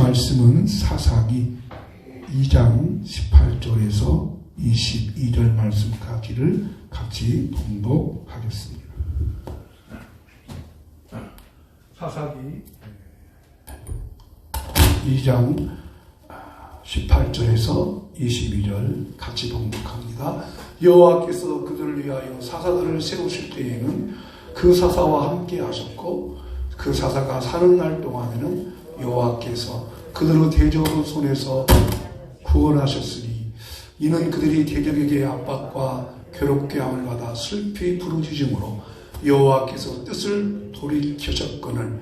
말씀은 사사기 2장 18절에서 22절 말씀까지를 같이 봉독하겠습니다. 사사기 2장 18절에서 22절 같이 봉독합니다. 여호와께서 그들을 위하여 사사들을 세우실 때에는 그 사사와 함께 하셨고 그 사사가 사는 날 동안에는 여호와께서 그들의 대적의 손에서 구원하셨으니 이는 그들이 대적에게 압박과 괴롭게 함을 받아 슬피 부르짖음으로 여호와께서 뜻을 돌이키셨거늘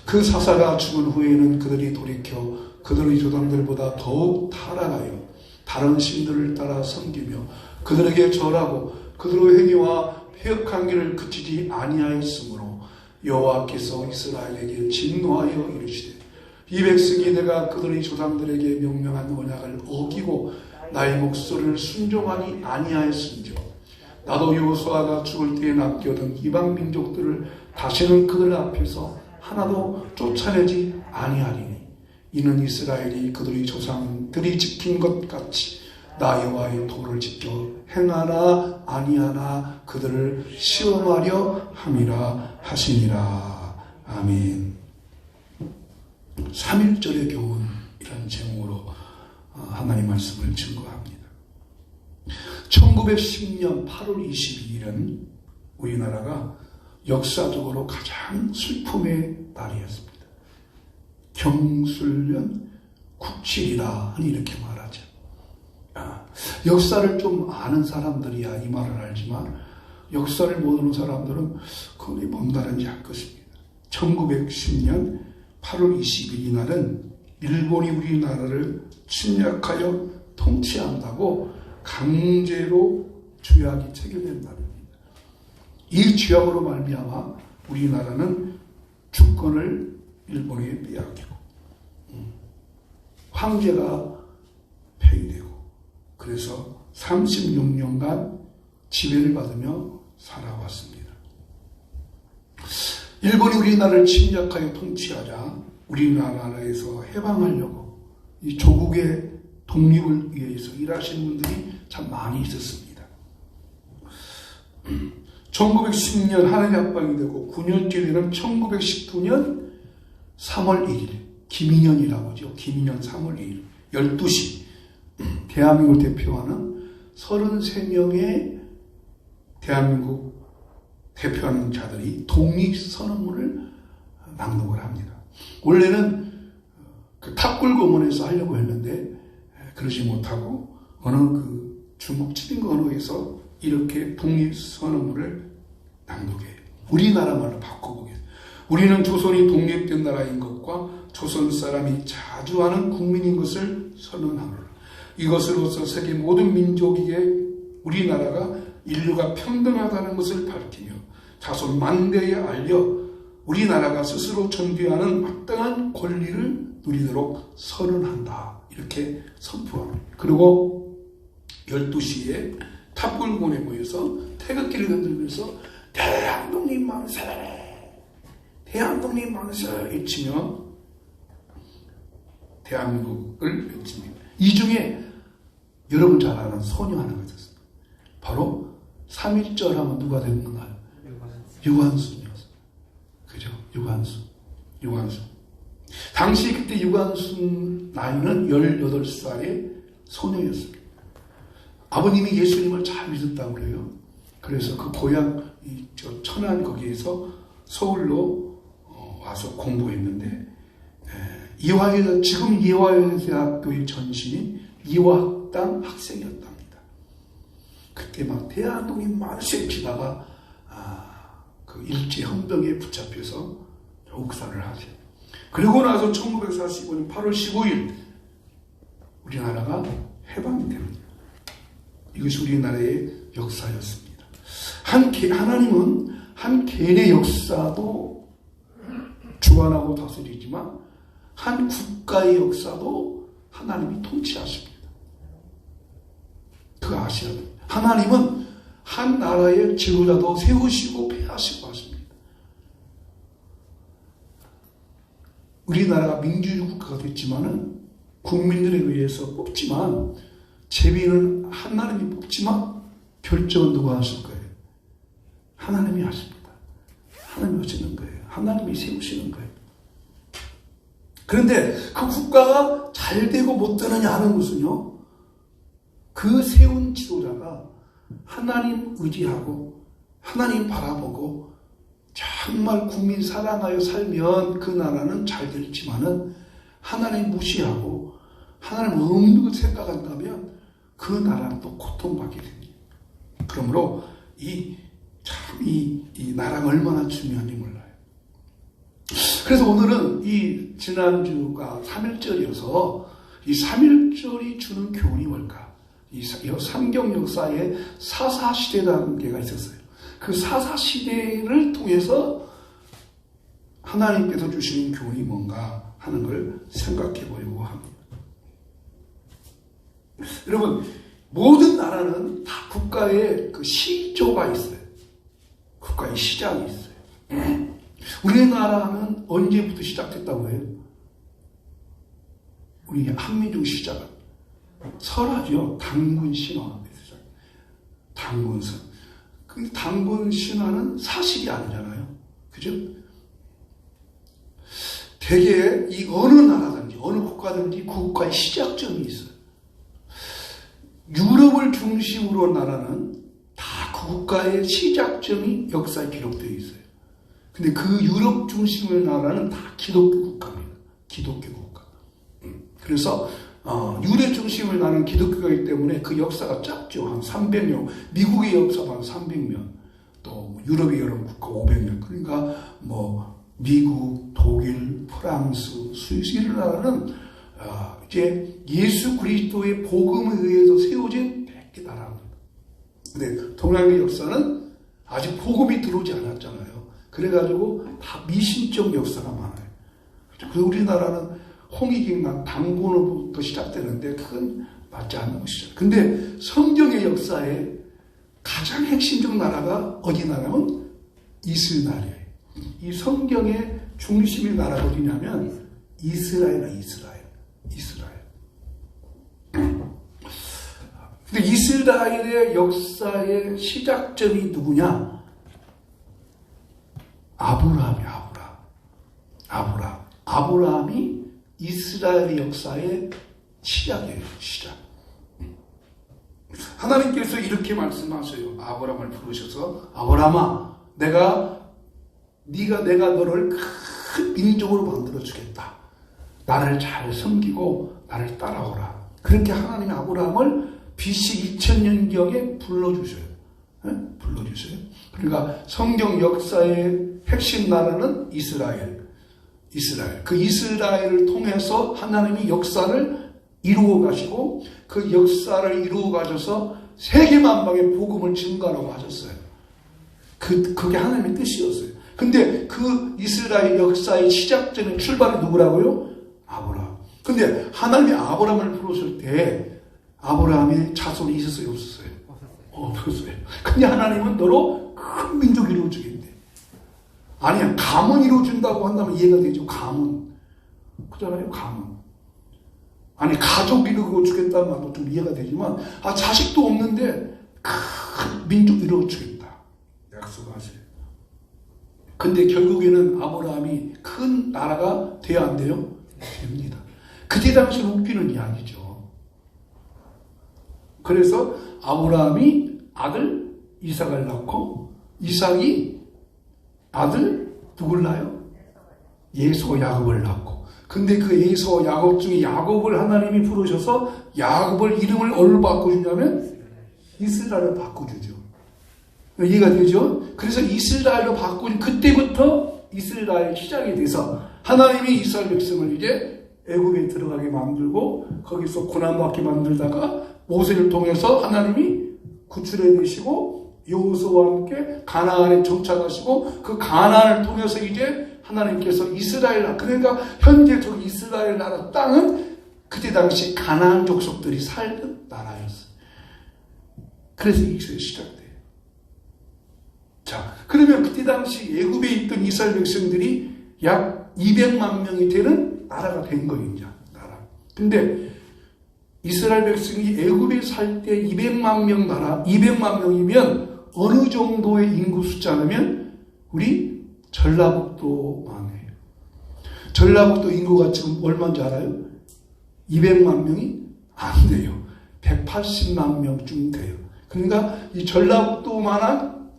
그 사사가 죽은 후에는 그들이 돌이켜 그들의 조상들보다 더욱 타락하여 다른 신들을 따라 섬기며 그들에게 절하고 그들의 행위와 패역한 길을 그치지 아니하였으므로 여호와께서 이스라엘에게 진노하여 이르시되 이 백성이 내가 그들의 조상들에게 명령한 언약을 어기고 나의 목소리를 순종하니 아니하였은즉 나도 여호수아가 죽을 때에 남겨둔 이방 민족들을 다시는 그들 앞에서 하나도 쫓아내지 아니하리니 이는 이스라엘이 그들의 조상들이 지킨 것 같이 나 여호와의 도를 지켜 행하나 아니하나 그들을 시험하려 함이라 하시니라. 아멘. 3.1절의 교훈이라는 제목으로 하나님 말씀을 증거합니다. 1910년 8월 22일은 우리나라가 역사적으로 가장 슬픔의 날이었습니다. 경술련 국칠이라 이렇게 말하죠. 역사를 좀 아는 사람들이야 이 말을 알지만 역사를 모르는 사람들은 그게 뭔 말인지 알 것입니다. 1910년 8월 20일 이날은 일본이 우리나라를 침략하여 통치한다고 강제로 죄악이 체결된 날입니다. 이 죄악으로 말미암아 우리나라는 주권을 일본에 빼앗기고 황제가 폐위되고 그래서 36년간 지배를 받으며 살아왔습니다. 일본이 우리나라를 침략하여 통치하자 우리나라에서 해방하려고 이 조국의 독립을 위해서 일하시는 분들이 참 많이 있었습니다. 1910년 하늘의 합방이 되고 9년째 되는 1919년 3월 1일 김인현이라고 하죠. 김인현 3월 2일 12시 대한민국을 대표하는 33명의 대한민국 대표하는 자들이 독립선언문을 낭독을 합니다. 원래는 그 탑골공원에서 하려고 했는데 그러지 못하고 어느 그 중국 치딩 언어에서 이렇게 독립선언문을 낭독해요. 우리나라 말로 바꿔보겠습니다. 우리는 조선이 독립된 나라인 것과 조선 사람이 자주 하는 국민인 것을 선언하노라. 이것으로서 세계 모든 민족에게 우리나라가 인류가 평등하다는 것을 밝히며 자손 만대에 알려 우리나라가 스스로 전개하는 마땅한 권리를 누리도록 선언한다. 이렇게 선포합니다. 그리고 12시에 탑골공원에 모여서 태극기를 흔들면서 대한독립 만세! 대한독립 만세! 외치며 대한민국을 외칩니다. 이 중에 여러분 잘 아는 소녀 하나가 있었습니다. 바로 3.1절 하면 누가 되는 건가요? 유관순이었어요. 그죠? 유관순. 당시 그때 유관순 나이는 18살의 소녀였습니다. 아버님이 예수님을 잘 믿었다고 그래요. 그래서 그 고향 천안 거기에서 서울로 와서 공부했는데 지금 이화여대학교의 전신인 이화학당 학생이었답니다. 그때 막 대한독립 만세 치다가 그 일제혁명에 붙잡혀서 옥살을 하죠. 그리고 나서 1945년 8월 15일 우리나라가 해방이 됩니다. 이것이 우리나라의 역사였습니다. 하나님은 한 개인의 역사도 주관하고 다스리지만 한 국가의 역사도 하나님이 통치하십니다. 그거 아셔야 됩니다. 하나님은 한 나라의 지도자도 세우시고 폐하시고 하십니다. 우리나라가 민주주의 국가가 됐지만은 국민들에 의해서 뽑지만 제비는 하나님이 뽑지만 결정은 누가 하실 거예요? 하나님이 하십니다. 하나님이 하시는 거예요. 하나님이 세우시는 거예요. 그런데 그 국가가 잘 되고 못 되느냐 하는 것은요, 그 세운 지도자가 하나님 의지하고 하나님 바라보고 정말 국민 사랑하여 살면 그 나라는 잘 될지만은 하나님 무시하고 하나님 없는 것 생각한다면 그 나라는 또 고통받게 됩니다. 그러므로 이 나라가 얼마나 중요한지 몰라요. 그래서 오늘은 이 지난주가 3.1절이어서 이 3.1절이 주는 교훈이 뭘까? 이 삼경 역사에 사사시대라는 게가 있었어요. 그 사사시대를 통해서 하나님께서 주시는 교훈이 뭔가 하는 걸 생각해 보려고 합니다. 여러분, 모든 나라는 다 국가의 그 시조가 있어요. 국가의 시작이 있어요. 우리나라는 언제부터 시작됐다고 해요? 우리 한민족 시작은 설화죠. 단군 신화에서 시작. 단군선. 그 단군 신화는 사실이 아니잖아요. 그죠? 대개 이 어느 나라든지 어느 국가든지 그 국가의 시작점이 있어요. 유럽을 중심으로 나라는 다 그 국가의 시작점이 역사에 기록되어 있어요. 근데 그 유럽 중심의 나라는 다 기독교 국가입니다. 기독교 국가. 그래서 유대 중심을 나는 기독교이기 때문에 그 역사가 짧죠. 한 300년. 미국의 역사가 한 300년. 또 유럽의 여러 국가 500년. 그러니까 뭐 미국, 독일, 프랑스, 스위스 이런 나라는 이제 예수 그리스도의 복음에 의해서 세워진 100개 나라입니다. 근데 동양의 역사는 아직 복음이 들어오지 않았잖아요. 그래가지고 다 미신적 역사가 많아요. 그래서 우리나라는 홍익인간 당군으로부터 시작되는데 그건 맞지 않는 것이죠. 근데 성경의 역사에 가장 핵심적 나라가 어디 나라면 이스라엘이에요. 이 성경의 중심의 나라가 어디냐면 이스라엘이에요. 이스라엘. 근데 이스라엘의 역사의 시작점이 누구냐? 아브라함이 이스라엘의 역사의 시작이에요. 시작. 하나님께서 이렇게 말씀하세요. 아브라함을 부르셔서 아브라함아, 네가 너를 큰 민족으로 만들어주겠다. 나를 잘 섬기고 나를 따라오라. 그렇게 하나님이 아브라함을 BC 2000년경에 불러주셔요. 불러주세요. 그러니까 성경 역사의 핵심 나라는 이스라엘. 그 이스라엘을 통해서 하나님이 역사를 이루어 가시고 그 역사를 이루어 가셔서 세계만방의 복음을 증가하라고 하셨어요. 그게 하나님의 뜻이었어요. 근데 그 이스라엘 역사의 시작점의 출발이 누구라고요? 아브라함. 근데 하나님이 아브라함을 부르실 때 아브라함의 자손이 있었어요? 없었어요? 없었어요. 근데 하나님은 너로 큰 민족 이루어주겠대. 아니야, 가문 이루어준다고 한다면 이해가 되죠. 가문. 그잖아요, 가문. 아니, 가족 이루어주겠다는 말도 좀 이해가 되지만, 자식도 없는데 큰 민족 이루어주겠다. 약속하세요. 근데 결국에는 아브라함이 큰 나라가 돼야 안 돼요? 됩니다. 그때 당시는 웃기는 이야기죠. 그래서 아브라함이 아들 이삭을 낳고 이삭이 아들 누굴 낳아요? 예수와 야곱을 낳고. 근데 그 예수와 야곱 중에 야곱을 하나님이 부르셔서 야곱을 이름을 뭘로 바꿔주냐면 이스라엘로 바꿔주죠. 이해가 되죠? 그래서 이스라엘로 바꾼 그때부터 이스라엘 시작이 돼서 하나님이 이스라엘 백성을 이제 애굽에 들어가게 만들고 거기서 고난받게 만들다가 모세를 통해서 하나님이 구출해 내시고 여호수아와 함께 가나안에 정착하시고 그 가나안을 통해서 이제 하나님께서 이스라엘, 그러니까 현재 저 이스라엘 나라 땅은 그때 당시 가나안 족속들이 살던 나라였어요. 그래서 이스라엘이 시작돼요. 자, 그러면 그때 당시 애굽에 있던 이스라엘 백성들이 약 200만 명이 되는 나라가 된 거예요. 이제 나라. 근데 이스라엘 백성이 애굽에 살 때 200만 명 나라, 200만 명이면 어느 정도의 인구 숫자냐면 우리 전라북도만 해요. 전라북도 인구가 지금 얼마인지 알아요? 200만 명이 안 돼요. 180만 명쯤 돼요. 그러니까 이 전라북도만한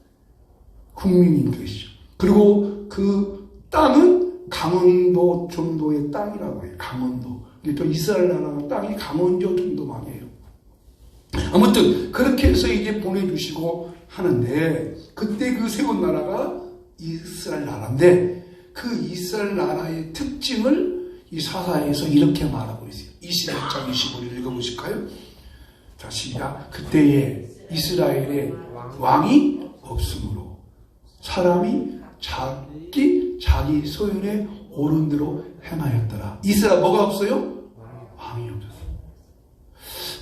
국민인 것이죠. 그리고 그 땅은 강원도 정도의 땅이라고 해요. 강원도. 또 이스라엘 나라 땅이 강원도 정도만 해요. 아무튼 그렇게 해서 이제 보내주시고 하는데 그때 그 세운 나라가 이스라엘 나라인데 그 이스라엘 나라의 특징을 이 사사에서 이렇게 말하고 있어요. 21장 25절 읽어보실까요? 자, 시작. 그때에 이스라엘에 왕이 없으므로 사람이 자기 소윤에 옳은 대로 행하였더라. 이스라엘 뭐가 없어요? 왕이 없었어요.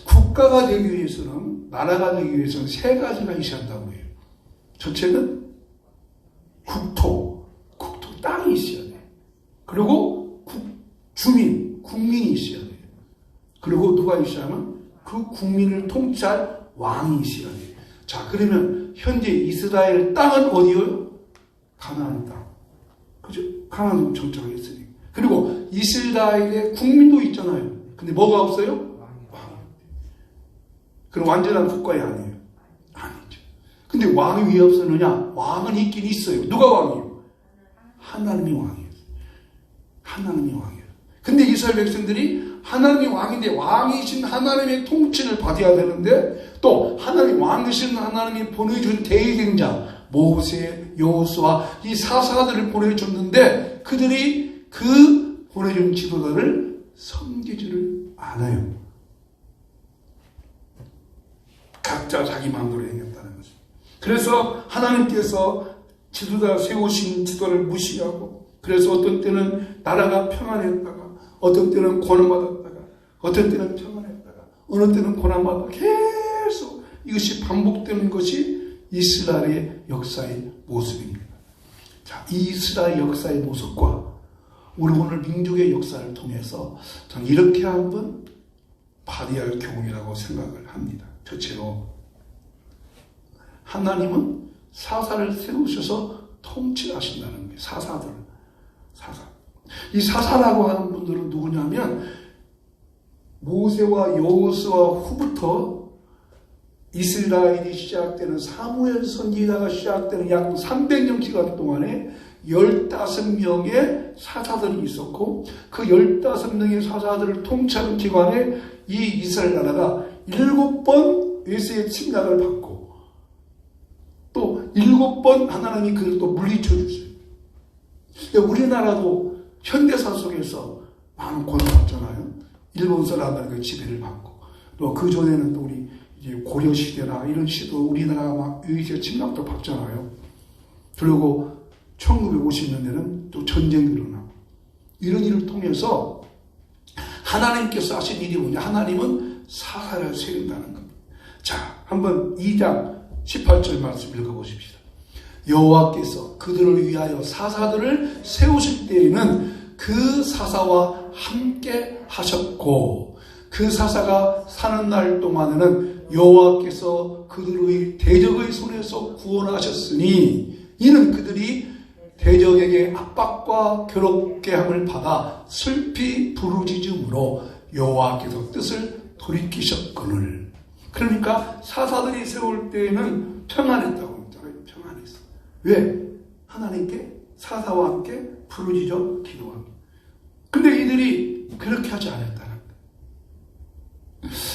국가가 되기 위해서는, 나라가 되기 위해서는 세 가지가 있어야 한다고 해요. 첫째는 국토, 땅이 있어야 돼요. 그리고 국민이 있어야 돼요. 그리고 누가 있어야 하면 그 국민을 통치할 왕이 있어야 돼요. 자, 그러면 현재 이스라엘 땅은 어디요? 가나안 땅. 그죠? 가나안 정착을 했으니. 그리고 이스라엘의 국민도 있잖아요. 근데 뭐가 없어요? 왕이. 그럼 완전한 국가이 아니에요. 아니죠. 근데 왕이 왜 없었느냐? 왕은 있긴 있어요. 누가 왕이에요? 하나님이 왕이에요. 하나님이 왕이에요. 근데 이스라엘 백성들이 하나님이 왕인데 왕이신 하나님의 통치를 받아야 되는데 또 하나님 왕이신 하나님이 보내준 대행자 모세, 여호수아 이 사사들을 보내줬는데 그들이 그 보내준 지도자를 섬기지를 않아요. 각자 자기 마음대로 행했다는 거죠. 그래서 하나님께서 지도자 세우신 지도를 무시하고 그래서 어떤 때는 나라가 평안했다가 어떤 때는 고난받았다가 어떤 때는 평안했다가 어느 때는 고난받다가 계속 이것이 반복되는 것이 이스라엘의 역사의 모습입니다. 자, 이 이스라엘 역사의 모습과 우리 오늘 민족의 역사를 통해서 저는 이렇게 한번 발휘할 교훈이라고 생각을 합니다. 첫째로 하나님은 사사를 세우셔서 통치하신다는 거예요. 사사. 이 사사라고 하는 분들은 누구냐면 모세와 여호수아 후부터 이스라엘이 시작되는 사무엘 선지자가 시작되는 약 300년 기간 동안에 15명의 사사들이 있었고 그 15명의 사사들을 통치하는 기간에 이 이스라엘 나라가 7번 외세의 침략을 받고 또 7번 하나님이 그를 또 물리쳐 주세요. 우리나라도 현대사 속에서 많은 고난받잖아요. 일본 사람들의 지배를 받고 또 그 전에는 또 우리 이제 고려 시대나 이런 시도 우리나라가 막 외세 침략도 받잖아요. 그리고 1950년대는 또 전쟁이 일어나고 이런 일을 통해서 하나님께서 하신 일이 뭐냐? 하나님은 사사를 세운다는 겁니다. 자, 한번 2장 18절 말씀 읽어보십시다. 여호와께서 그들을 위하여 사사들을 세우실 때에는 그 사사와 함께 하셨고 그 사사가 사는 날 동안에는 여호와께서 그들의 대적의 손에서 구원하셨으니 이는 그들이 대적에게 압박과 괴롭게 함을 받아 슬피 부르짖음으로 여호와께서 뜻을 돌이키셨거늘. 그러니까 사사들이 세울 때에는 평안했다고 했잖아요. 평안했어. 왜? 하나님께 사사와 함께 부르짖어 기도합니다. 근데 이들이 그렇게 하지 않았다는 거예요.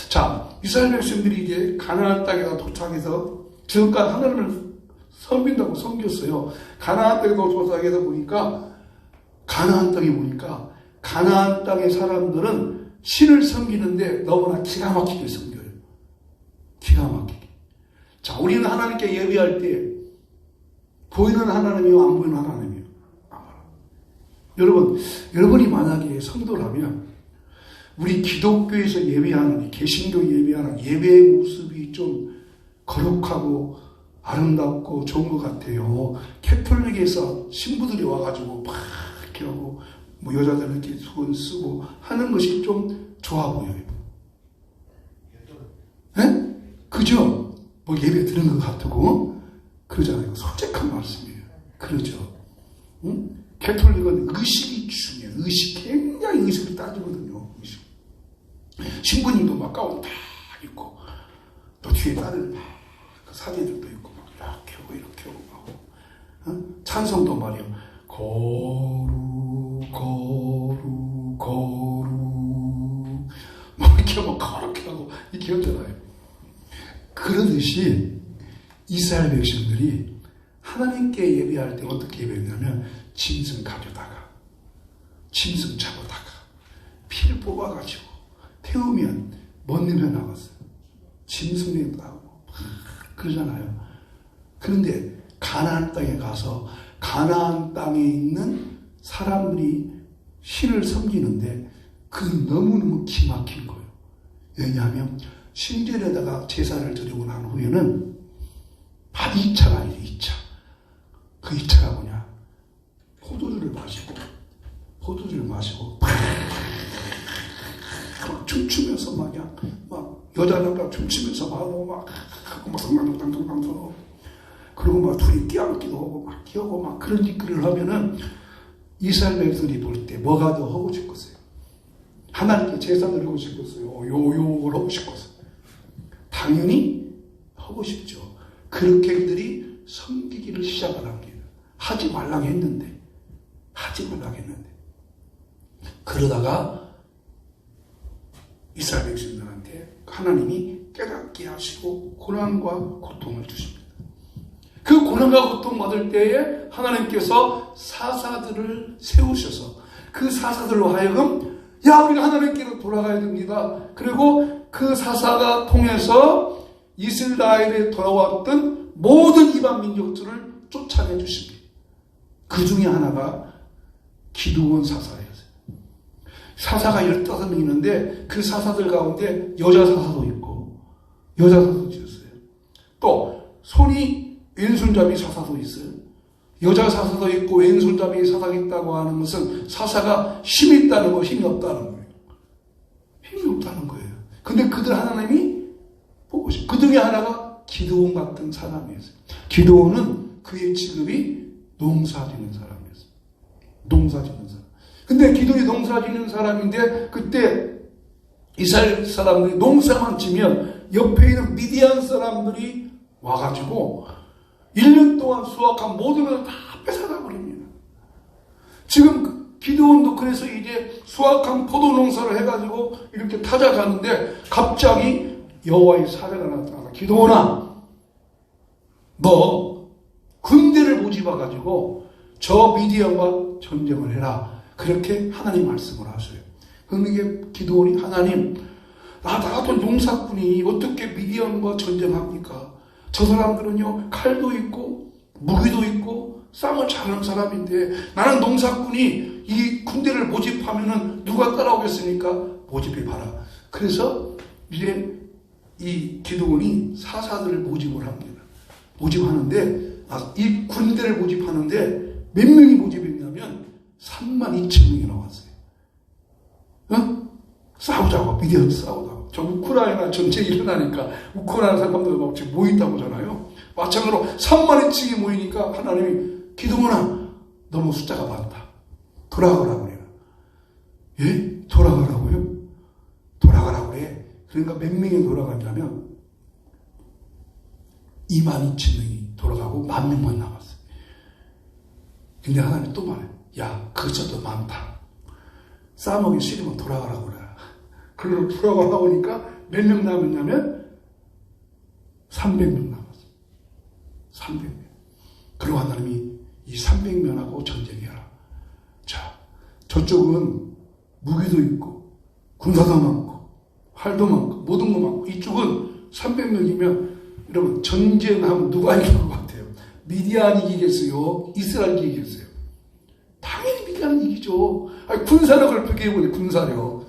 자, 이스라엘 백성들이 이제 가나안 땅에 도착해서 지금까지 하나님을 섬긴다고 섬겼어요. 가나안 땅에 도착해서 보니까 가나안 땅의 사람들은 신을 섬기는데 너무나 기가 막히게 섬겨요. 기가 막히게. 자, 우리는 하나님께 예배할 때 보이는 하나님이요, 안 보이는 하나님이요. 여러분이 만약에 성도라면 우리 기독교에서 예배하는, 개신교 예배하는 예배의 모습이 좀 거룩하고 아름답고 좋은 것 같아요. 캐톨릭에서 신부들이 와가지고 막 이렇게 하고 뭐 여자들은 이렇게 수건 쓰고 하는 것이 좀 좋아 보여요. 예? 그죠? 뭐 예배 드는 것 같고 그러잖아요. 솔직한 말씀이에요. 그러죠. 응? 개톨릭은 의식이 중요해요. 의식, 굉장히 의식을 따지거든요. 의식. 신부님도 막 가운 다 입고 또 뒤에 다른 그 사제들도 있고 막 이렇게 하고 막 찬송도 말이야. 거룩 뭐 이렇게 하고 그렇게 하고 이렇게 했잖아요. 그러듯이 이스라엘 백성들이 하나님께 예배할 때 어떻게 예배했냐면 짐승 가져다가 짐승 잡아다가 피를 뽑아가지고 태우면 뭔 냄새 나갔어요. 짐승 냄새 나고 그러잖아요. 그런데 가나안 땅에 가서 가나안 땅에 있는 사람들이 신을 섬기는데 그건 너무너무 기막힌 거예요. 왜냐하면 신전에다가 제사를 드리고 난 후에는 2차가 아니에요. 2차. 그 2차가 뭐냐? 포도주를 마시고 막 춤추면서 막 여자 남자 춤추면서 막 당당당당 그리고 막 둘이 끼안기도 하고 막 끼어고 막 그런 짓거리를 하면은 이스라엘 백성들이 볼 때 뭐가 더 하고 싶겠어요? 하나님께 제사 드리고 싶겠어요? 요걸 하고 싶겠어요? 당연히 하고 싶죠. 그렇게 그들이 섬기기를 시작을 합니다. 하지 말라고 했는데 그러다가 이스라엘 백성들한테 하나님이 깨닫게 하시고 고난과 고통을 주십니다. 그 고난과 고통 받을 때에 하나님께서 사사들을 세우셔서 그 사사들로 하여금 우리가 하나님께로 돌아가야 됩니다. 그리고 그 사사가 통해서 이스라엘에 돌아왔던 모든 이방 민족들을 쫓아내 주십니다. 그 중에 하나가 기드온 사사였어요. 사사가 15명이 있는데 그 사사들 가운데 여자 사사도 있고 여자 사사도 있었어요. 또 손이 왼손잡이 사사도 있어요. 여자 사사도 있고 왼손잡이 사사가 있다고 하는 것은 사사가 힘이 있다는 거, 힘이 없다는 거예요. 힘이 없다는 거예요. 근데 그들 하나님이 보고 싶어요. 그 중에 하나가 기드온 같은 사람이었어요. 기드온은 그의 직업이 농사짓는 사람이었어요. 농사짓는 사람. 근데 기드온이 농사짓는 사람인데 그때 이스라엘 사람들이 농사만 지면 옆에 있는 미디안 사람들이 와가지고 1년 동안 수확한 모든 것을 다 뺏어가 버립니다. 지금 기드온도 그래서 이제 수확한 포도 농사를 해가지고 이렇게 타작하는데 갑자기 여호와의 사자가 나타나서 기드온아, 너 군대를 모집해가지고 저 미디안과 전쟁을 해라. 그렇게 하나님 말씀을 하세요. 그런데 기드온이 하나님, 나도 농사꾼이 어떻게 미디안과 전쟁합니까? 저 사람들은요, 칼도 있고 무기도 있고 쌍을 잘하는 사람인데 나는 농사꾼이 이 군대를 모집하면은 누가 따라오겠습니까? 모집해봐라. 그래서 이제 이 기드온이 사사들을 모집을 합니다. 모집하는데 이 군대를 모집하는데 몇 명이 모집했냐면 32,000명이 나왔어요. 싸우자고, 미디안 싸우자고. 저 우크라이나 전쟁이 일어나니까 우크라이나 사람들 막 지금 모인다고 하잖아요. 마찬가지로 32,000명이 모이니까 하나님이 기드온아, 너무 숫자가 많다. 돌아가라고 그래요. 예? 돌아가라고요? 돌아가라고 그래. 그러니까 몇 명이 돌아갔냐면 22,000명이 돌아가고 10,000명만 남았어요. 근데 하나님이 또 말해요. 야, 그것도 많다. 싸먹기 싫으면 돌아가라고 그래. 그리고 돌아가라고 하니까 몇 명 남았냐면 300명 남았어요. 300명. 그리고 하나님이 이 300명하고 전쟁해라. 자, 저쪽은 무기도 있고 군사도 많고 활도 많고 모든 거 많고 이쪽은 300명이면 여러분 전쟁하면 누가 이길 것 같아요? 미디안이 이기겠어요? 이스라엘이 이기겠어요? 당연히 미디안이 이기죠. 아니, 군사력을 비교해보니 군사력.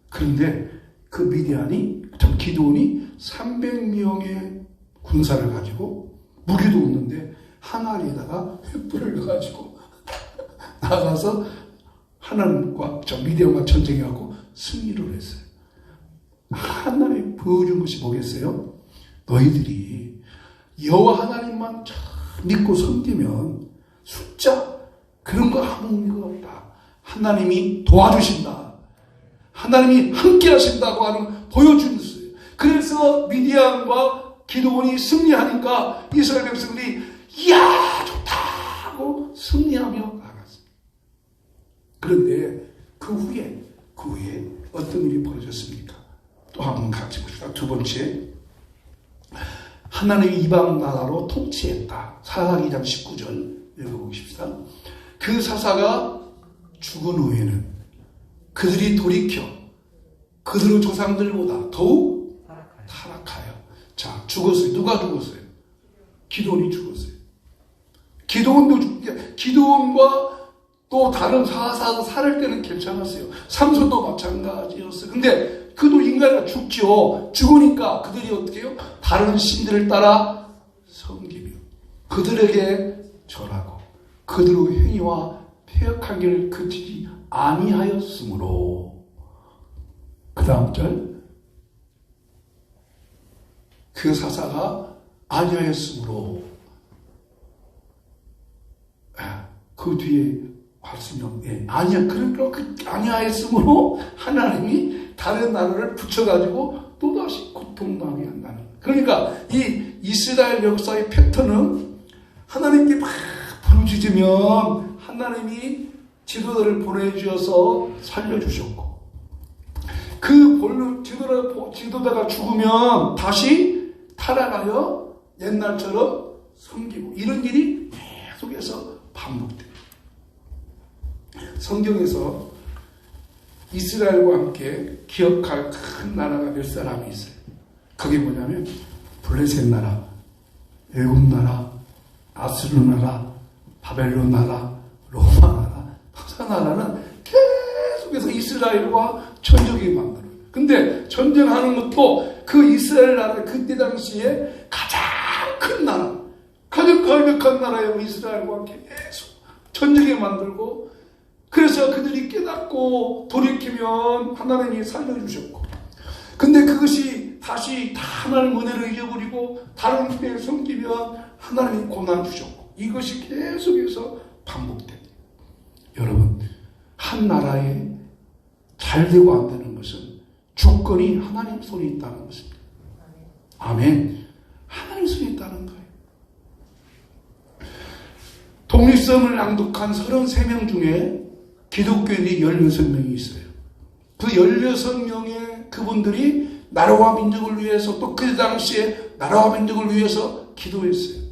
그런데 그 미디안이, 기드온이 300명의 군사를 가지고 무기도 없는데 항아리에다가 횃불을 넣어가지고 나가서 하나님과 미디안과 전쟁해갖고 승리를 했어요. 하나님이 보여준 것이 뭐겠어요? 너희들이 여호와 하나님만 잘 믿고 섬기면 숫자 그런 거 아무 의미가 없다. 하나님이 도와주신다. 하나님이 함께 하신다고 하는 보여주는 거예요. 그래서 미디안과 기드온이 승리하니까 이스라엘 백성들이 이야 좋다 하고 승리하며 나갔어요. 그런데 그 후에 어떤 일이 벌어졌습니까? 또 한번 같이 봅시다. 두 번째, 하나님이 이방 나라로 통치했다. 사사기 2장 19절 읽어보십시다. 그 사사가 죽은 후에는 그들이 돌이켜 그들의 조상들보다 더욱 타락하여. 자, 죽었어요. 누가 죽었어요? 기드온이 죽었어요. 기드온과 또 다른 사사도 살을 때는 괜찮았어요. 삼손도 마찬가지였어요. 근데 그도 인간이 죽죠. 죽으니까 그들이 어떻게 해요? 다른 신들을 따라 섬기며 그들에게 절하고 그들의 행위와 폐역한 길을 그치지 아니하였으므로. 그 다음 절, 그 사사가 아니하였으므로. 그 뒤에 말씀이 아니야. 그러니까 아니하였으므로 하나님이 다른 나라를 붙여가지고 또다시 고통당하게 한다는 거예요. 그러니까 이 이스라엘 역사의 패턴은 하나님께 막 부르짖으면 하나님이 지도자를 보내주셔서 살려주셨고, 그 지도자가 죽으면 다시 타락하여 옛날처럼 섬기고, 이런 일이 계속해서 반복돼요. 성경에서 이스라엘과 함께 기억할 큰 나라가 몇 사람이 있어요. 그게 뭐냐면 블레셋 나라, 애굽 나라, 아수르 나라, 바벨론 나라, 로마 나라. 그 나라는 계속해서 이스라엘과 전쟁이 만들어요. 근데 전쟁하는 것도 그 이스라엘 나라, 그때 당시에 가장 큰 나라, 가장 강력한 나라예요. 이스라엘과 함께 계속 전쟁에 만들고, 그래서 그들이 깨닫고 돌이키면 하나님이 살려주셨고, 근데 그것이 다시 다 하나님 은혜를 잊어버리고 다른 교회에 섬기면 하나님이 고난 주셨고, 이것이 계속해서 반복됩니다. 여러분, 한 나라에 잘 되고 안 되는 것은 주권이 하나님 손에 있다는 것입니다. 아멘. 하나님 손에 있다는 거예요. 독립성을 낭독한 33명 중에 기독교인이 16명이 있어요. 그 16명의 그분들이 나라와 민족을 위해서, 또 그 당시에 나라와 민족을 위해서 기도했어요.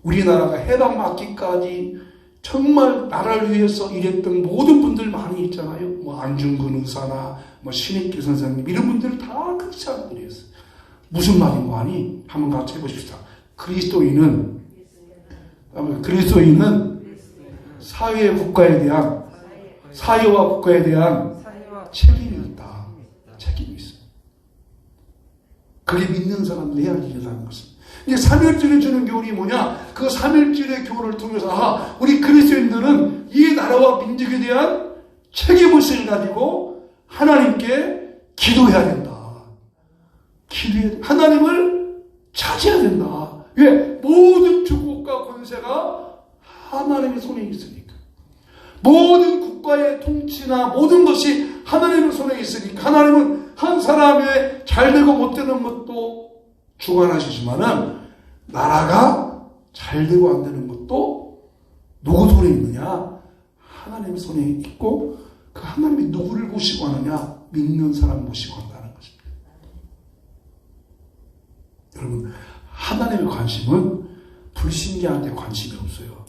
우리나라가 해방받기까지 정말 나라를 위해서 일했던 모든 분들 많이 있잖아요. 뭐 안중근 의사나 뭐 신익기 선생님, 이런 분들은 다 크리스찬들이었어요. 무슨 말인 거 아니? 한번 같이 해보십시다. 그리스도인은 사회와 국가에 대한 책임이 있다. 책임이 있어요. 그게 믿는 사람들이 해야지 일하는 것입니다. 이제 3일절에 주는 교훈이 뭐냐? 그 3일절의 교훈을 통해서 우리 그리스도인들은 이 나라와 민족에 대한 책임의식을 가지고 하나님께 기도해야 된다. 하나님을 찾아야 된다. 왜? 모든 축복과 권세가 하나님의 손에 있으니까. 모든 국가의 통치나 모든 것이 하나님의 손에 있으니까. 하나님은 한 사람의 잘되고 못되는 것도 주관하시지만은 나라가 잘되고 안 되는 것도 누구 손에 있느냐? 하나님의 손에 있고, 그 하나님이 누구를 모시고 하느냐? 믿는 사람 모시고 한다는 것입니다. 여러분, 하나님의 관심은 불신자한테 관심이 없어요.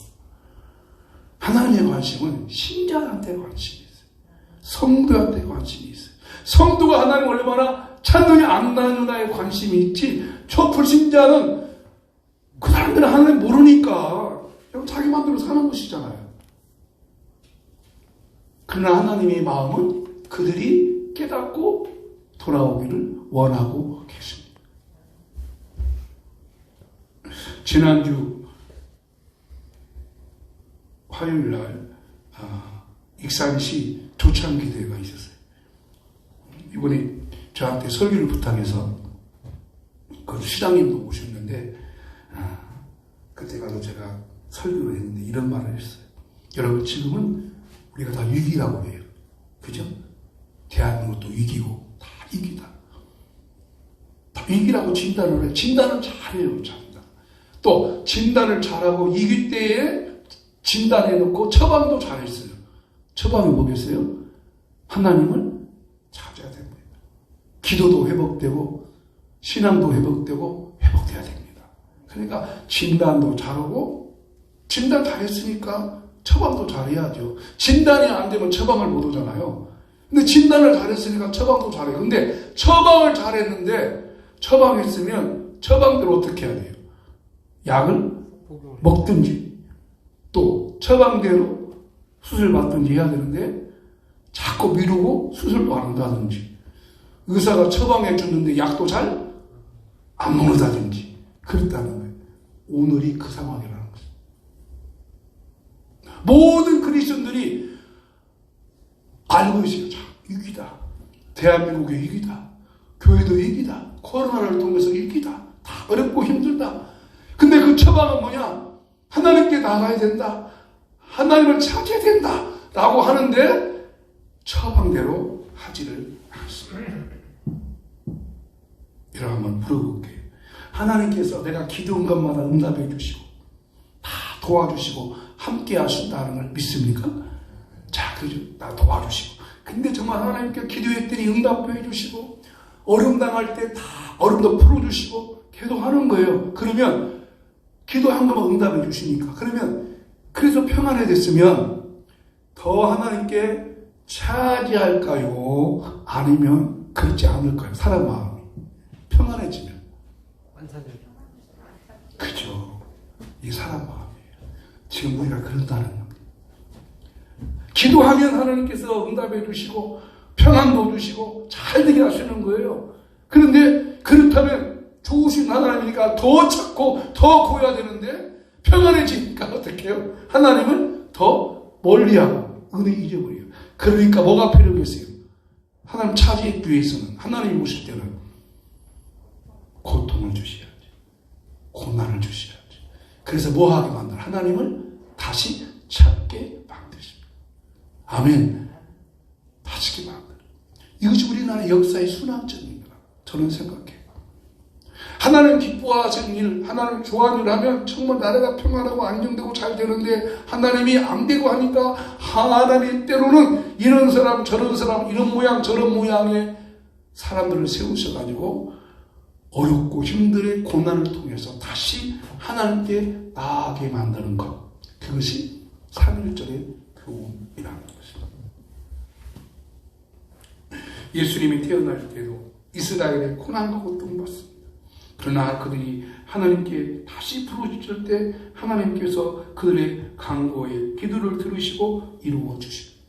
하나님의 관심은 신자한테 관심이 있어요. 성도한테 관심이 있어요. 성도가 하나님을 얼마나 찾느냐 안 나누냐에 관심이 있지, 저 불신자는 그 사람들은 하나님 모르니까 그냥 자기 마음대로 사는 것이잖아요. 그러나 하나님의 마음은 그들이 깨닫고 돌아오기를 원하고 계십니다. 지난주 화요일 날 익산시 조창기대회가 있었어요. 이번에 저한테 설교를 부탁해서 그 시장님도 오셨는데 그때 가서 제가 설교를 했는데 이런 말을 했어요. 여러분, 지금은 우리가 다 위기라고 해요. 그죠? 대한민국도 위기고 다 위기다. 다 위기라고 진단을 해요. 진단은 잘해요. 또 진단을 잘하고 위기 때에 진단해놓고 처방도 잘했어요. 처방이 뭐겠어요? 하나님을 찾아야 됩니다. 기도도 회복되고 신앙도 회복되고 회복돼야 됩니다. 그러니까 진단도 잘하고 진단 잘했으니까 처방도 잘해야죠. 진단이 안 되면 처방을 못 오잖아요. 근데 진단을 잘했으니까 처방도 잘해요. 근데 처방을 잘했는데 처방했으면 처방대로 어떻게 해야 돼요? 약을 먹든지 또 처방대로 수술 받든지 해야 되는데 자꾸 미루고 수술도 안 한다든지 의사가 처방해 줬는데 약도 잘 안 먹는다든지 그랬다는 거예요. 오늘이 그 상황이라는 거죠. 모든 크리스천들이 알고 있어요. 자, 위기다. 대한민국의 위기다. 교회도 위기다. 코로나를 통해서 위기다. 다 어렵고 힘들다. 근데 그 처방은 뭐냐? 하나님께 나가야 된다. 하나님을 찾아야 된다. 라고 하는데 처방대로 하지를 않습니다. 여러분 한번 물어볼게요. 하나님께서 내가 기도한 것마다 응답해 주시고 다 도와주시고 함께 하신다는 걸 믿습니까? 자, 그죠? 나 도와주시고. 근데 정말 하나님께 기도했더니 응답도 해주시고 어려움 당할 때 다 어려움도 풀어주시고 계속하는 거예요. 그러면 기도한 것만 응답해 주시니까. 그러면 그래서 평안해졌으면 더 하나님께 차지할까요? 아니면 그렇지 않을까요? 사람 마음이 평안해지면. 그죠? 이 사람 마음이에요. 지금 우리가 그런다는 겁니다. 기도하면 하나님께서 응답해 주시고 평안도 주시고 잘 되게 하시는 거예요. 그런데 그렇다면 좋으신 하나님이니까 더 찾고 더 구해야 되는데 평안해지니까 어떻게 해요? 하나님을 더 멀리하고 은혜 잊어버려요. 그러니까 뭐가 필요했어요? 하나님 찾기 위해서는 하나님이 오실 때는 고통을 주셔야지. 고난을 주셔야지. 그래서 뭐하게 만들어? 하나님을 다시 찾게 만드십니다. 아멘. 다시 만들어. 이것이 우리나라의 역사의 순환점입니다. 저는 생각해요. 하나님 기뻐하시는 일, 하나님 좋아하는 일을 하면 정말 나라가 평안하고 안정되고 잘 되는데 하나님이 안 되고 하니까 하나님 때로는 이런 사람 저런 사람 이런 모양 저런 모양의 사람들을 세우셔가지고 어렵고 힘들의 고난을 통해서 다시 하나님께 나아가게 만드는 것. 그것이 3.1절의 교훈이라는 것입니다. 예수님이 태어날 때도 이스라엘의 고난과 고통받습니다. 그러나 그들이 하나님께 다시 부르짖을 때 하나님께서 그들의 간구에 기도를 들으시고 이루어 주십니다.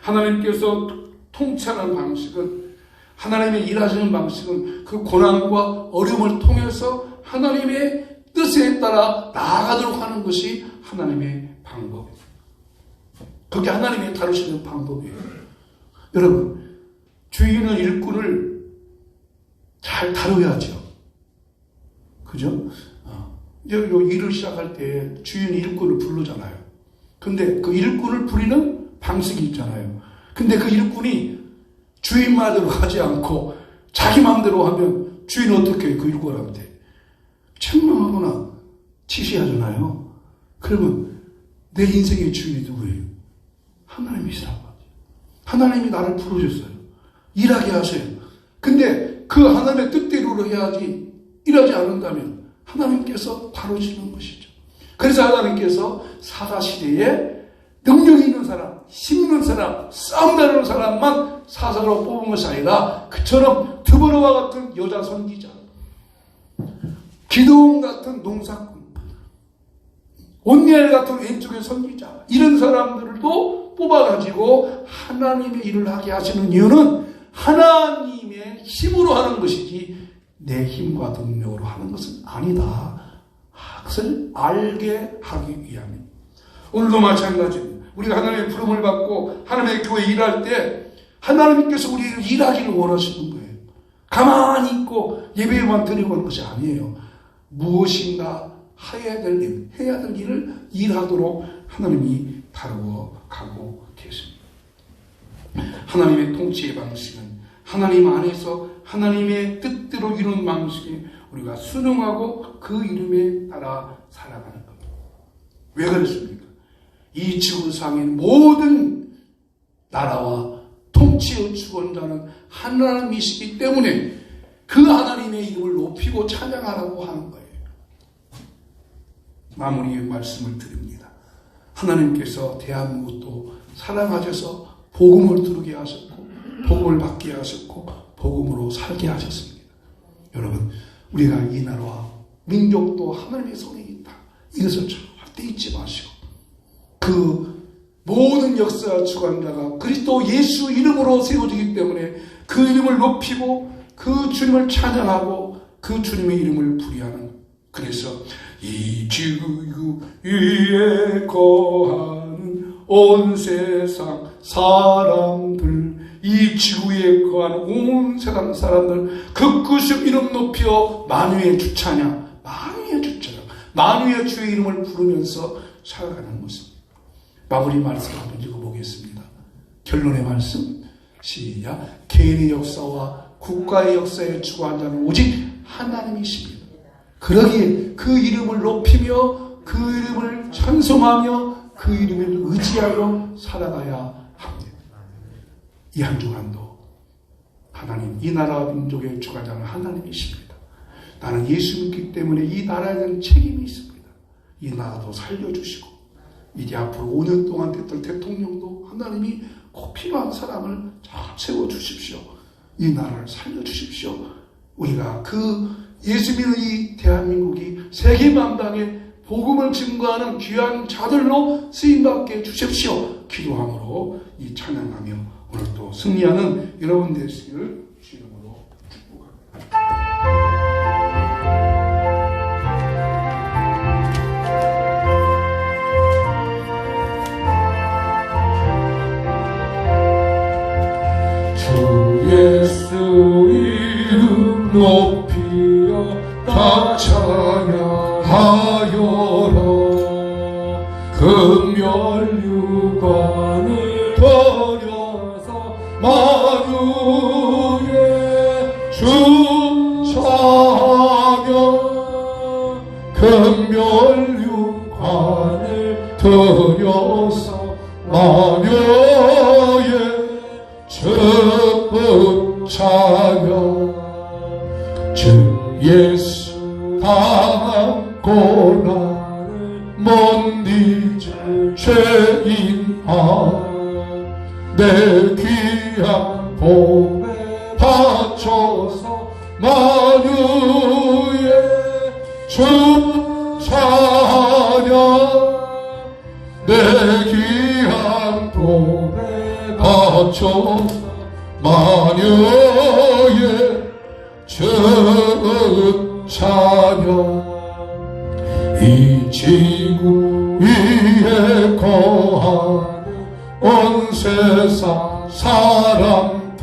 하나님께서 통치하는 방식은 하나님의 일하시는 방식은 그 고난과 어려움을 통해서 하나님의 뜻에 따라 나아가도록 하는 것이 하나님의 방법입니다. 그게 하나님의 다루시는 방법이에요. 여러분, 주인은 일꾼을 잘 다뤄야죠. 그죠? 일을 시작할 때 주인이 일꾼을 부르잖아요. 근데 그 일꾼을 부리는 방식이 있잖아요. 근데 그 일꾼이 주인 말대로 하지 않고 자기 마음대로 하면 주인은 어떻게 해요? 그 일꾼한테 책망하거나 지시하잖아요. 그러면 내 인생의 주인이 누구예요? 하나님이시라고 하죠. 하나님이 나를 부르셨어요. 일하게 하세요. 근데 그 하나님의 뜻대로 해야지 일하지 않는다면 하나님께서 다루시는 것이죠. 그래서 하나님께서 사사시대에 능력 있는 사람, 힘 있는 사람, 싸움다루는 사람만 사사로 뽑은 것이 아니라 그처럼 드보라와 같은 여자 선지자, 기드온 같은 농사꾼, 온니엘 같은 왼쪽의 선지자, 이런 사람들도 뽑아가지고 하나님의 일을 하게 하시는 이유는 하나님의 힘으로 하는 것이지 내 힘과 능력으로 하는 것은 아니다. 그것을 알게 하기 위함입니다. 오늘도 마찬가지입니다. 우리가 하나님의 부름을 받고 하나님의 교회에 일할 때 하나님께서 우리를 일하기를 원하시는 거예요. 가만히 있고 예배만 드리고 하는 것이 아니에요. 무엇인가 해야 될 일을 일하도록 하나님이 다루어 가고 계십니다. 하나님의 통치의 방식은 하나님 안에서 하나님의 뜻대로 이루는 방식에 우리가 순응하고 그 이름에 따라 살아가는 겁니다. 왜 그렇습니까? 이 지구상의 모든 나라와 통치의 주권자는 하나님이시기 때문에 그 하나님의 이름을 높이고 찬양하라고 하는 거예요. 마무리의 말씀을 드립니다. 하나님께서 대한민국도 사랑하셔서 복음을 들게 하셨고 복음을 받게 하셨고 복음으로 살게 하셨습니다. 여러분, 우리가 이 나라와 민족도 하나님의 손에 있다. 이것을 절대 잊지 마시고 그 모든 역사 주관자가 그리스도 예수 이름으로 세워지기 때문에 그 이름을 높이고 그 주님을 찬양하고 그 주님의 이름을 부리하는, 그래서 이 지구 위에 거하는 온 세상 사람들, 이 지구에 거하는 온 세상 사람들 그 구십 이름 높여 만유의 주찬양, 만유의 주찬양, 만유의 주의 이름을 부르면서 살아가는 모습. 마무리 말씀 한번 읽어보겠습니다. 결론의 말씀 시작. 개인의 역사와 국가의 역사에 주관자는 오직 하나님이십니다. 그러기에 그 이름을 높이며 그 이름을 찬송하며 그 이름을 의지하여 살아가야 합니다. 이 한 주간도 하나님, 이 나라와 민족의 주관자는 하나님이십니다. 나는 예수 믿기 때문에 이 나라에 대한 책임이 있습니다. 이 나라도 살려주시고 이제 앞으로 5년 동안 됐던 대통령도 하나님이 꼭 필요한 사람을 잘 세워주십시오. 이 나라를 살려주십시오. 우리가 그 예수 믿는 이 대한민국이 세계만방에 복음을 증거하는 귀한 자들로 쓰임받게 주십시오. 기도함으로 이 찬양하며 오늘 또 승리하는 여러분 되시기를 주님으로 축복합니다. 예수 이름 높이어 다 찬양하여라. 금멸유관을 버려서 만유의 주 찬양, 금멸유관을 들여서 만유의 찬양. 주 예수 당한 고난을 못 잊을 죄인아, 내 귀한 몸에 바쳐서 만유의 주 찬양, 내 귀한 몸에 바쳐서 만유의 주 찬양. 이 지구 위에 거하는 온 세상 사람들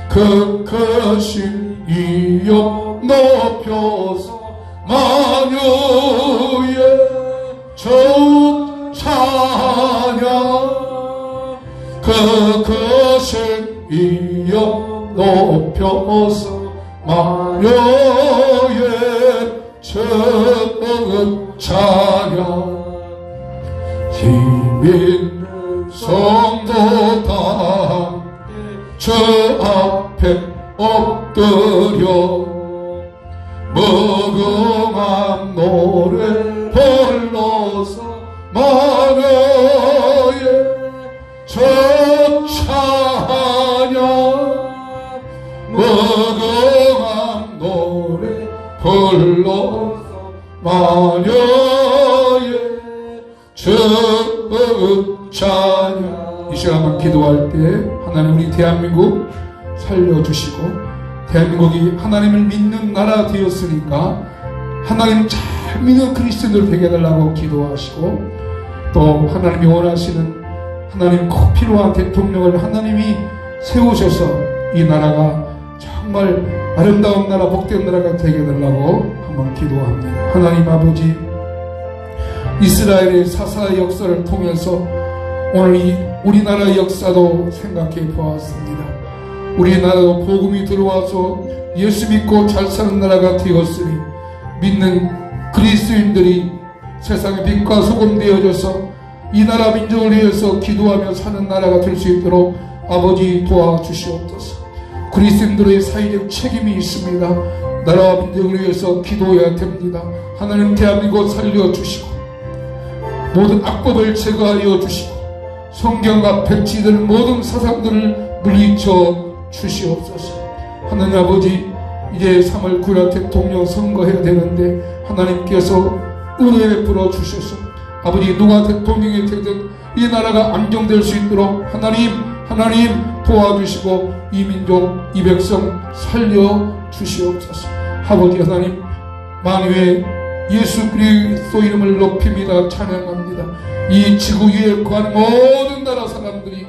그 크신 이름 높여서 만유의 주 찬양, 그 크신 이름 높여서 만유의 주 찬양. 힘 있는 성도 다 주 앞에 엎드려 무궁한 노래 불러서 만유의 주 찬양, 무궁한 노래 불러서 만유의 주 찬양. 이 시간 한번 기도할 때 하나님 우리 대한민국 살려주시고, 대한민국이 하나님을 믿는 나라 되었으니까 하나님 잘 믿는 그리스도인들 되게 해달라고 기도하시고, 또 하나님이 원하시는 하나님 꼭 필요한 대통령을 하나님이 세우셔서 이 나라가 정말 아름다운 나라, 복된 나라가 되게 해달라고 한번 기도합니다. 하나님 아버지, 이스라엘의 사사의 역사를 통해서 오늘 이 우리나라의 역사도 생각해 보았습니다. 우리나라도 복음이 들어와서 예수 믿고 잘 사는 나라가 되었으니 믿는 그리스도인들이 세상의 빛과 소금 되어져서 이 나라 민족을 위해서 기도하며 사는 나라가 될 수 있도록 아버지 도와주시옵소서. 그리스도인들의 사회적 책임이 있습니다. 나라와 민족을 위해서 기도해야 됩니다. 하나님 대한민국 살려주시고 모든 악법을 제거하여 주시고 성경과 백지들 모든 사상들을 물리쳐 주시옵소서. 하나님 아버지, 이제 3월 9일 대통령 선거해야 되는데 하나님께서 은혜 베풀어 주셔서 아버지 누가 대통령이 되든 이 나라가 안정될 수 있도록 하나님 도와주시고 이 민족 이 백성 살려주시옵소서. 아버지 하나님, 만유의 예수 그리스도 이름을 높입니다. 찬양합니다. 이 지구 위에 거한 모든 나라 사람들이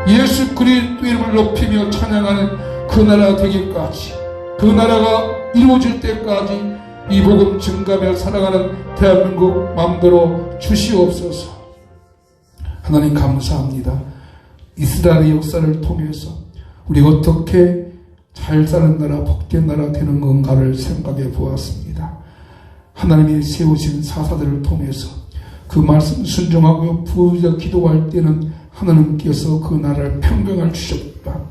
예수 그리스도 이름을 높이며 찬양하는 그 나라 되기까지, 그 나라가 이루어질 때까지 이 복음 증가하며 살아가는 대한민국 마음대로 주시옵소서. 하나님 감사합니다. 이스라엘의 역사를 통해서 우리가 어떻게 잘 사는 나라, 복된 나라 되는 건가를 생각해 보았습니다. 하나님이 세우신 사사들을 통해서 그 말씀 순종하고 부르짖어 기도할 때는 하나님께서 그 나라를 평강을 주셨다.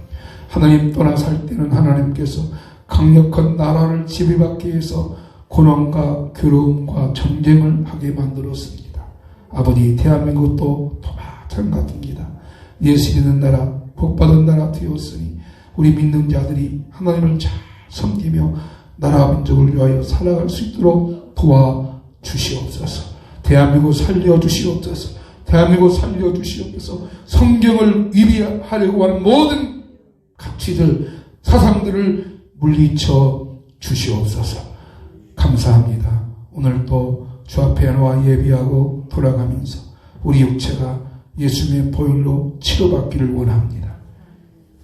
하나님 떠나 살 때는 하나님께서 강력한 나라를 지배받기 위해서 고난과 괴로움과 전쟁을 하게 만들었습니다. 아버지, 대한민국도 마찬가지입니다. 예수 믿는 나라, 복받은 나라 되었으니 우리 믿는 자들이 하나님을 잘 섬기며 나라와 민족을 위하여 살아갈 수 있도록 도와주시옵소서. 대한민국 살려주시옵소서. 대한민국 살려주시옵소서. 성경을 위배하려고 하는 모든 가치들, 사상들을 물리쳐 주시옵소서. 감사합니다. 오늘도 주 앞에 나와 예비하고 돌아가면서 우리 육체가 예수님의 보혈로 치료받기를 원합니다.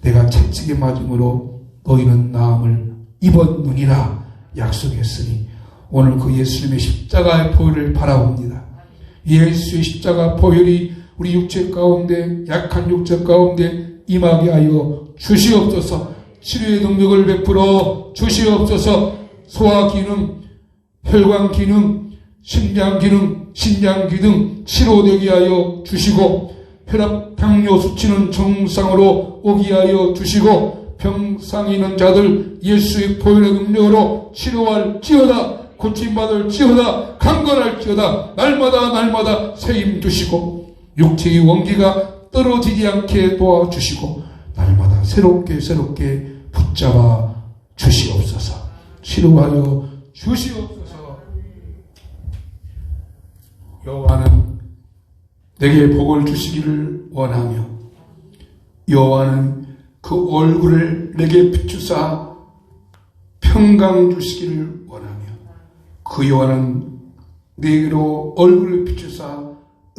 내가 채찍에 맞음으로 너희는 나음을 입었느니라 약속했으니 오늘 그 예수님의 십자가의 보혈을 바라봅니다. 예수의 십자가 보혈이 우리 육체 가운데, 약한 육체 가운데 임하게 하여 주시옵소서. 치료의 능력을 베풀어 주시옵소서. 소화 기능, 혈관 기능, 심장 기능, 신장 기능 치료되게 하여 주시고 혈압, 당뇨 수치는 정상으로 오게 하여 주시고 병상에 있는 자들 예수의 보혈의 능력으로 치료할지어다. 고침받을지어다. 강건할지어다. 날마다 새힘 주시고 육체의 원기가 떨어지지 않게 도와주시고 날마다 새롭게 붙잡아 주시옵소서. 치료하여 주시옵소서. 여호와는 내게 복을 주시기를 원하며 여호와는 그 얼굴을 내게 비추사 평강 주시기를 원하며 그 여호와는 내게로 얼굴을 비추사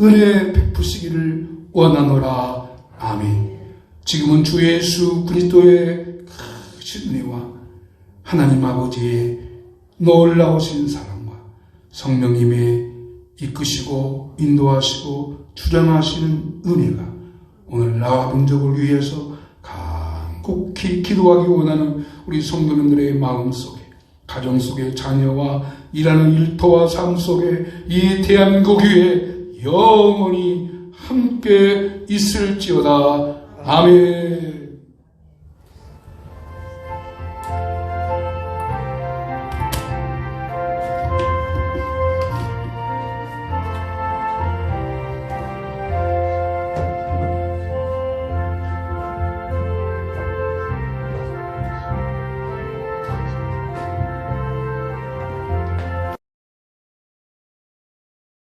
은혜 베푸시기를 원하노라. 아멘. 지금은 주 예수 그리스도의 크신 은혜와 하나님 아버지의 놀라우신 사랑과 성령님의 이끄시고 인도하시고 주장하시는 은혜가 오늘 나와 민족을 위해서 간곡히 기도하기 원하는 우리 성도님들의 마음 속에, 가정 속에, 자녀와 일하는 일터와 삶 속에 이 대한민국 위에 영원히 함께 있을지어다. 아멘.